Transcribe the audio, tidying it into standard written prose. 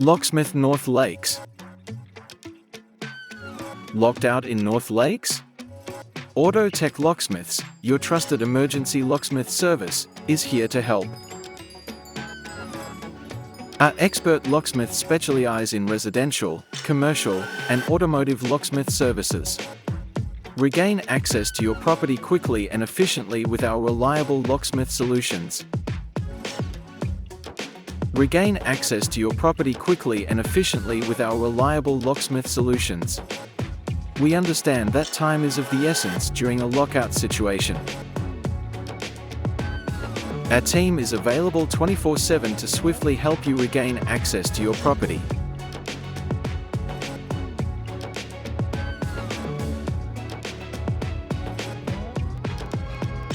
Locksmith North Lakes. Locked out in North Lakes? Auto Tech Locksmiths, your trusted emergency locksmith service, is here to help. Our expert locksmiths specialize in residential, commercial, and automotive locksmith services. Regain access to your property quickly and efficiently with our reliable locksmith solutions. Regain access to your property quickly and efficiently with our reliable locksmith solutions. We understand that time is of the essence during a lockout situation. Our team is available 24/7 to swiftly help you regain access to your property.